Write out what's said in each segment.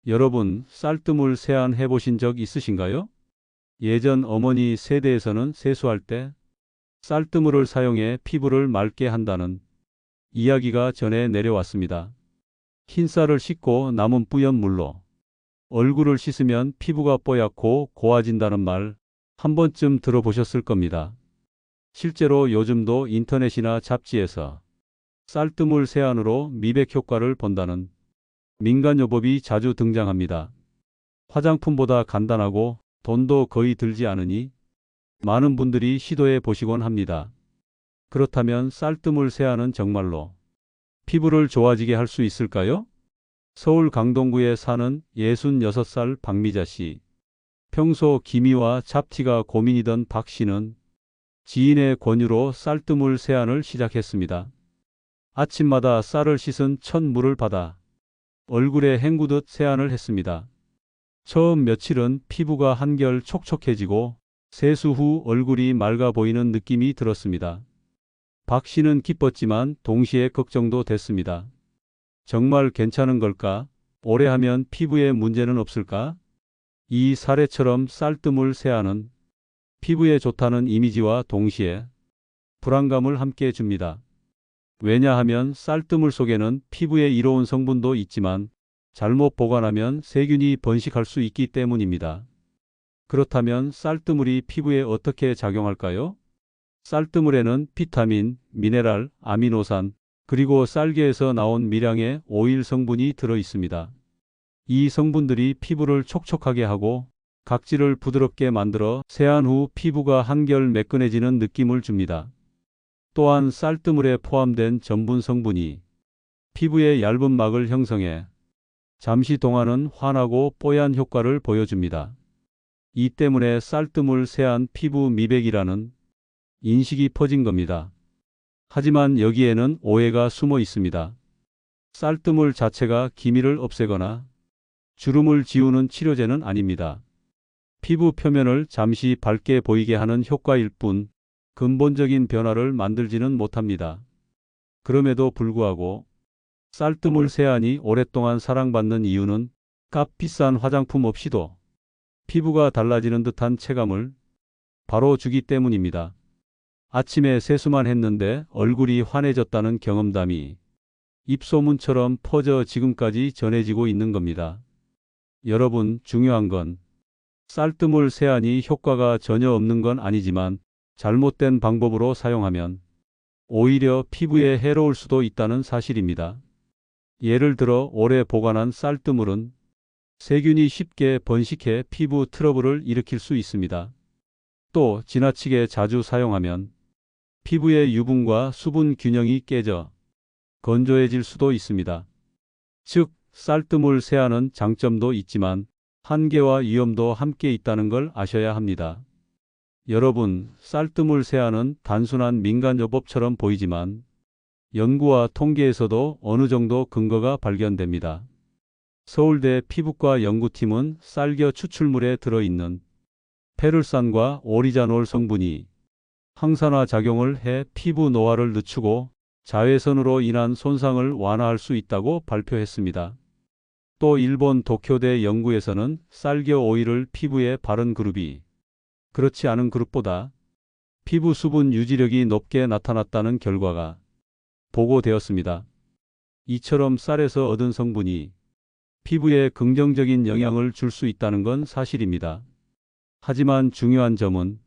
여러분, 쌀뜨물 세안 해보신 적 있으신가요? 예전 어머니 세대에서는 세수할 때 쌀뜨물을 사용해 피부를 맑게 한다는 이야기가 전해 내려왔습니다. 흰 쌀을 씻고 남은 뿌연 물로 얼굴을 씻으면 피부가 뽀얗고 고와진다는 말 한 번쯤 들어보셨을 겁니다. 실제로 요즘도 인터넷이나 잡지에서 쌀뜨물 세안으로 미백 효과를 본다는 민간요법이 자주 등장합니다. 화장품보다 간단하고 돈도 거의 들지 않으니 많은 분들이 시도해 보시곤 합니다. 그렇다면 쌀뜨물 세안은 정말로 피부를 좋아지게 할 수 있을까요? 서울 강동구에 사는 66살 박미자 씨. 평소 기미와 잡티가 고민이던 박 씨는 지인의 권유로 쌀뜨물 세안을 시작했습니다. 아침마다 쌀을 씻은 첫 물을 받아 얼굴에 헹구듯 세안을 했습니다. 처음 며칠은 피부가 한결 촉촉해지고 세수 후 얼굴이 맑아 보이는 느낌이 들었습니다. 박 씨는 기뻤지만 동시에 걱정도 됐습니다. 정말 괜찮은 걸까? 오래 하면 피부에 문제는 없을까? 이 사례처럼 쌀뜨물 세안은 피부에 좋다는 이미지와 동시에 불안감을 함께 줍니다. 왜냐하면 쌀뜨물 속에는 피부에 이로운 성분도 있지만 잘못 보관하면 세균이 번식할 수 있기 때문입니다. 그렇다면 쌀뜨물이 피부에 어떻게 작용할까요? 쌀뜨물에는 비타민, 미네랄, 아미노산, 그리고 쌀계에서 나온 미량의 오일 성분이 들어 있습니다. 이 성분들이 피부를 촉촉하게 하고 각질을 부드럽게 만들어 세안 후 피부가 한결 매끈해지는 느낌을 줍니다. 또한 쌀뜨물에 포함된 전분 성분이 피부에 얇은 막을 형성해 잠시 동안은 환하고 뽀얀 효과를 보여줍니다. 이 때문에 쌀뜨물 세안 피부 미백이라는 인식이 퍼진 겁니다. 하지만 여기에는 오해가 숨어 있습니다. 쌀뜨물 자체가 기미를 없애거나 주름을 지우는 치료제는 아닙니다. 피부 표면을 잠시 밝게 보이게 하는 효과일 뿐 근본적인 변화를 만들지는 못합니다. 그럼에도 불구하고 쌀뜨물 세안이 오랫동안 사랑받는 이유는 값 비싼 화장품 없이도 피부가 달라지는 듯한 체감을 바로 주기 때문입니다. 아침에 세수만 했는데 얼굴이 환해졌다는 경험담이 입소문처럼 퍼져 지금까지 전해지고 있는 겁니다. 여러분, 중요한 건 쌀뜨물 세안이 효과가 전혀 없는 건 아니지만 잘못된 방법으로 사용하면 오히려 피부에 해로울 수도 있다는 사실입니다. 예를 들어 오래 보관한 쌀뜨물은 세균이 쉽게 번식해 피부 트러블을 일으킬 수 있습니다. 또 지나치게 자주 사용하면 피부의 유분과 수분 균형이 깨져 건조해질 수도 있습니다. 즉, 쌀뜨물 세안은 장점도 있지만 한계와 위험도 함께 있다는 걸 아셔야 합니다. 여러분, 쌀뜨물 세안은 단순한 민간요법처럼 보이지만 연구와 통계에서도 어느 정도 근거가 발견됩니다. 서울대 피부과 연구팀은 쌀겨 추출물에 들어있는 페룰산과 오리자놀 성분이 항산화 작용을 해 피부 노화를 늦추고 자외선으로 인한 손상을 완화할 수 있다고 발표했습니다. 또 일본 도쿄대 연구에서는 쌀겨 오일을 피부에 바른 그룹이 그렇지 않은 그룹보다 피부 수분 유지력이 높게 나타났다는 결과가 보고되었습니다. 이처럼 쌀에서 얻은 성분이 피부에 긍정적인 영향을 줄 수 있다는 건 사실입니다. 하지만 중요한 점은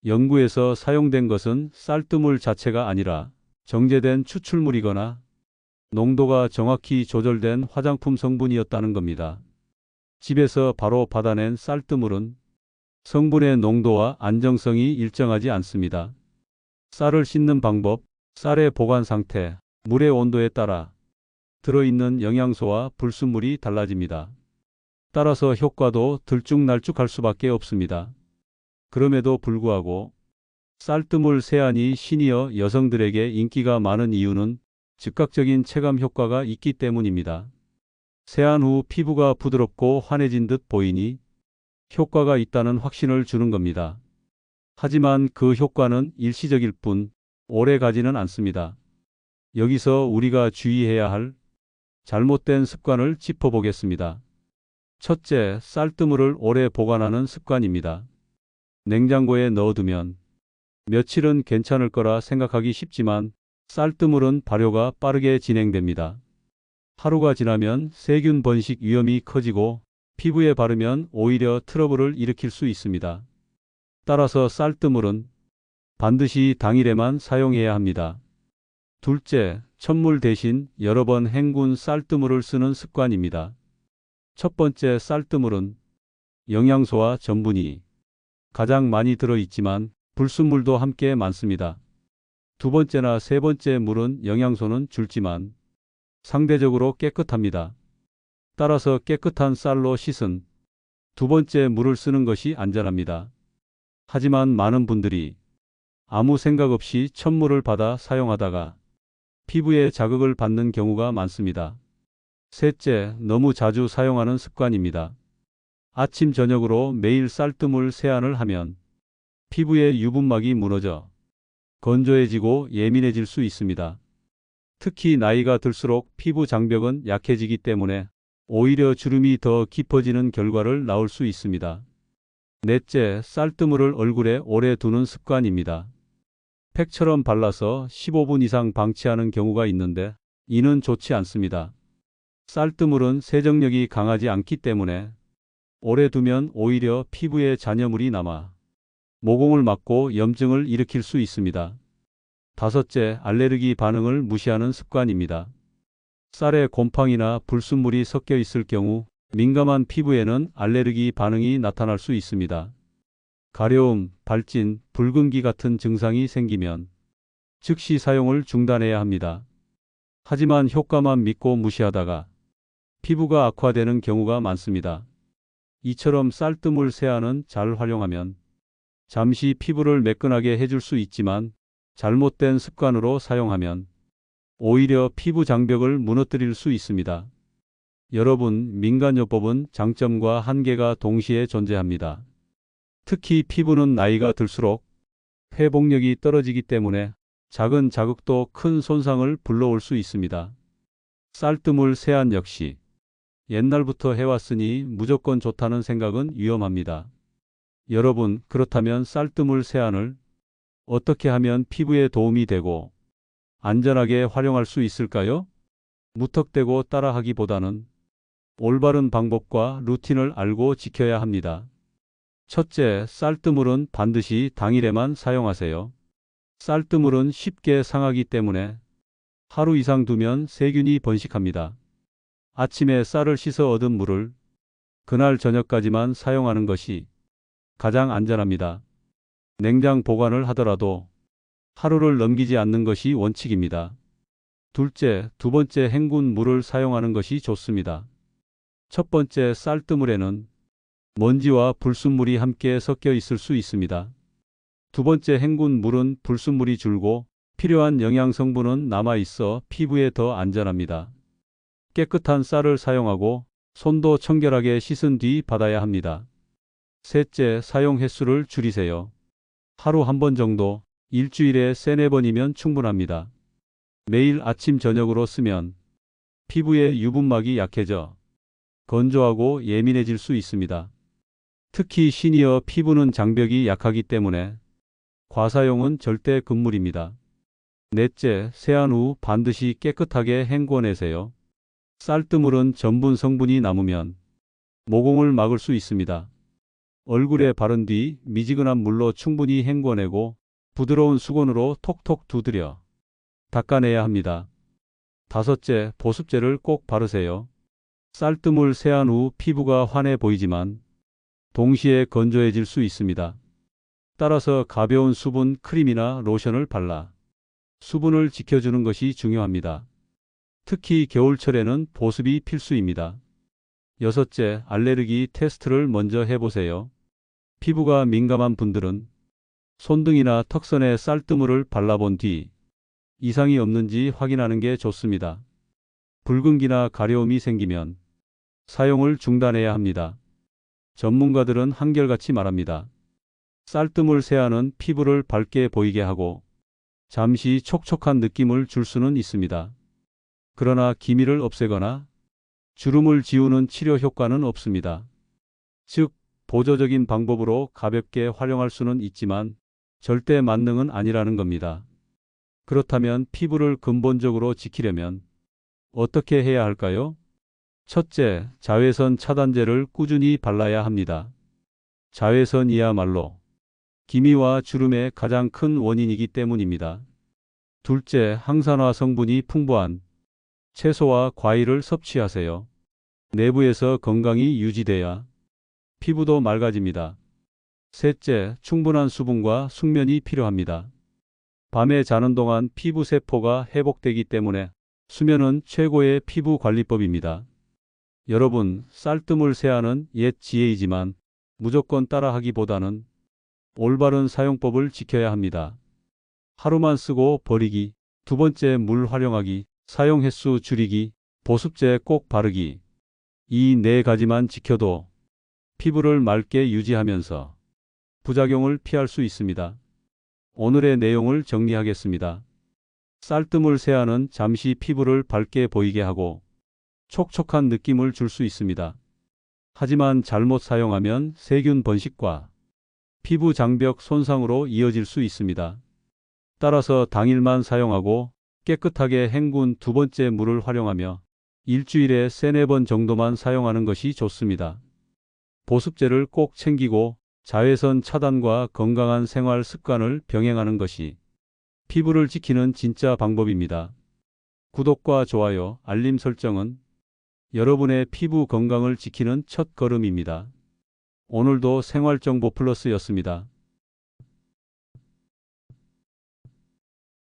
연구에서 사용된 것은 쌀뜨물 자체가 아니라 정제된 추출물이거나 농도가 정확히 조절된 화장품 성분이었다는 겁니다. 집에서 바로 받아낸 쌀뜨물은 성분의 농도와 안정성이 일정하지 않습니다. 쌀을 씻는 방법, 쌀의 보관 상태, 물의 온도에 따라 들어있는 영양소와 불순물이 달라집니다. 따라서 효과도 들쭉날쭉할 수밖에 없습니다. 그럼에도 불구하고 쌀뜨물 세안이 시니어 여성들에게 인기가 많은 이유는 즉각적인 체감 효과가 있기 때문입니다. 세안 후 피부가 부드럽고 환해진 듯 보이니 효과가 있다는 확신을 주는 겁니다. 하지만 그 효과는 일시적일 뿐 오래 가지는 않습니다. 여기서 우리가 주의해야 할 잘못된 습관을 짚어보겠습니다. 첫째, 쌀뜨물을 오래 보관하는 습관입니다. 냉장고에 넣어두면 며칠은 괜찮을 거라 생각하기 쉽지만 쌀뜨물은 발효가 빠르게 진행됩니다. 하루가 지나면 세균 번식 위험이 커지고 피부에 바르면 오히려 트러블을 일으킬 수 있습니다. 따라서 쌀뜨물은 반드시 당일에만 사용해야 합니다. 둘째, 천물 대신 여러 번 헹군 쌀뜨물을 쓰는 습관입니다. 첫 번째, 쌀뜨물은 영양소와 전분이 가장 많이 들어있지만 불순물도 함께 많습니다. 두 번째나 세 번째 물은 영양소는 줄지만 상대적으로 깨끗합니다. 따라서 깨끗한 쌀로 씻은 두 번째 물을 쓰는 것이 안전합니다. 하지만 많은 분들이 아무 생각 없이 천물을 받아 사용하다가 피부에 자극을 받는 경우가 많습니다. 셋째, 너무 자주 사용하는 습관입니다. 아침 저녁으로 매일 쌀뜨물 세안을 하면 피부의 유분막이 무너져 건조해지고 예민해질 수 있습니다. 특히 나이가 들수록 피부 장벽은 약해지기 때문에 오히려 주름이 더 깊어지는 결과를 낳을 수 있습니다. 넷째, 쌀뜨물을 얼굴에 오래 두는 습관입니다. 팩처럼 발라서 15분 이상 방치하는 경우가 있는데 이는 좋지 않습니다. 쌀뜨물은 세정력이 강하지 않기 때문에 오래 두면 오히려 피부에 잔여물이 남아 모공을 막고 염증을 일으킬 수 있습니다. 다섯째, 알레르기 반응을 무시하는 습관입니다. 쌀에 곰팡이나 불순물이 섞여 있을 경우 민감한 피부에는 알레르기 반응이 나타날 수 있습니다. 가려움, 발진, 붉은기 같은 증상이 생기면 즉시 사용을 중단해야 합니다. 하지만 효과만 믿고 무시하다가 피부가 악화되는 경우가 많습니다. 이처럼 쌀뜨물 세안은 잘 활용하면 잠시 피부를 매끈하게 해줄 수 있지만 잘못된 습관으로 사용하면 오히려 피부 장벽을 무너뜨릴 수 있습니다. 여러분, 민간요법은 장점과 한계가 동시에 존재합니다. 특히 피부는 나이가 들수록 회복력이 떨어지기 때문에 작은 자극도 큰 손상을 불러올 수 있습니다. 쌀뜨물 세안 역시 옛날부터 해왔으니 무조건 좋다는 생각은 위험합니다. 여러분, 그렇다면 쌀뜨물 세안을 어떻게 하면 피부에 도움이 되고 안전하게 활용할 수 있을까요? 무턱대고 따라하기보다는 올바른 방법과 루틴을 알고 지켜야 합니다. 첫째, 쌀뜨물은 반드시 당일에만 사용하세요. 쌀뜨물은 쉽게 상하기 때문에 하루 이상 두면 세균이 번식합니다. 아침에 쌀을 씻어 얻은 물을 그날 저녁까지만 사용하는 것이 가장 안전합니다. 냉장 보관을 하더라도 하루를 넘기지 않는 것이 원칙입니다. 둘째, 두 번째 헹군 물을 사용하는 것이 좋습니다. 첫 번째 쌀뜨물에는 먼지와 불순물이 함께 섞여 있을 수 있습니다. 두 번째 헹군 물은 불순물이 줄고 필요한 영양 성분은 남아 있어 피부에 더 안전합니다. 깨끗한 쌀을 사용하고 손도 청결하게 씻은 뒤 받아야 합니다. 셋째, 사용 횟수를 줄이세요. 하루 한 번 정도, 일주일에 3-4번이면 충분합니다. 매일 아침 저녁으로 쓰면 피부의 유분막이 약해져 건조하고 예민해질 수 있습니다. 특히 시니어 피부는 장벽이 약하기 때문에 과사용은 절대 금물입니다. 넷째, 세안 후 반드시 깨끗하게 헹궈내세요. 쌀뜨물은 전분 성분이 남으면 모공을 막을 수 있습니다. 얼굴에 바른 뒤 미지근한 물로 충분히 헹궈내고 부드러운 수건으로 톡톡 두드려 닦아내야 합니다. 다섯째, 보습제를 꼭 바르세요. 쌀뜨물 세안 후 피부가 환해 보이지만 동시에 건조해질 수 있습니다. 따라서 가벼운 수분 크림이나 로션을 발라 수분을 지켜주는 것이 중요합니다. 특히 겨울철에는 보습이 필수입니다. 여섯째, 알레르기 테스트를 먼저 해보세요. 피부가 민감한 분들은 손등이나 턱선에 쌀뜨물을 발라본 뒤 이상이 없는지 확인하는 게 좋습니다. 붉은기나 가려움이 생기면 사용을 중단해야 합니다. 전문가들은 한결같이 말합니다. 쌀뜨물 세안은 피부를 밝게 보이게 하고 잠시 촉촉한 느낌을 줄 수는 있습니다. 그러나 기미를 없애거나 주름을 지우는 치료 효과는 없습니다. 즉, 보조적인 방법으로 가볍게 활용할 수는 있지만 절대 만능은 아니라는 겁니다. 그렇다면 피부를 근본적으로 지키려면 어떻게 해야 할까요? 첫째, 자외선 차단제를 꾸준히 발라야 합니다. 자외선이야말로 기미와 주름의 가장 큰 원인이기 때문입니다. 둘째, 항산화 성분이 풍부한 채소와 과일을 섭취하세요. 내부에서 건강이 유지돼야 피부도 맑아집니다. 셋째, 충분한 수분과 숙면이 필요합니다. 밤에 자는 동안 피부 세포가 회복되기 때문에 수면은 최고의 피부 관리법입니다. 여러분, 쌀뜨물 세안은 옛 지혜이지만 무조건 따라하기보다는 올바른 사용법을 지켜야 합니다. 하루만 쓰고 버리기, 두 번째 물 활용하기, 사용 횟수 줄이기, 보습제 꼭 바르기. 이 네 가지만 지켜도 피부를 맑게 유지하면서 부작용을 피할 수 있습니다. 오늘의 내용을 정리하겠습니다. 쌀뜨물 세안은 잠시 피부를 밝게 보이게 하고 촉촉한 느낌을 줄 수 있습니다. 하지만 잘못 사용하면 세균 번식과 피부 장벽 손상으로 이어질 수 있습니다. 따라서 당일만 사용하고 깨끗하게 헹군 두 번째 물을 활용하며 일주일에 3-4번 정도만 사용하는 것이 좋습니다. 보습제를 꼭 챙기고 자외선 차단과 건강한 생활 습관을 병행하는 것이 피부를 지키는 진짜 방법입니다. 구독과 좋아요, 알림 설정은 여러분의 피부 건강을 지키는 첫 걸음입니다. 오늘도 생활정보 플러스였습니다.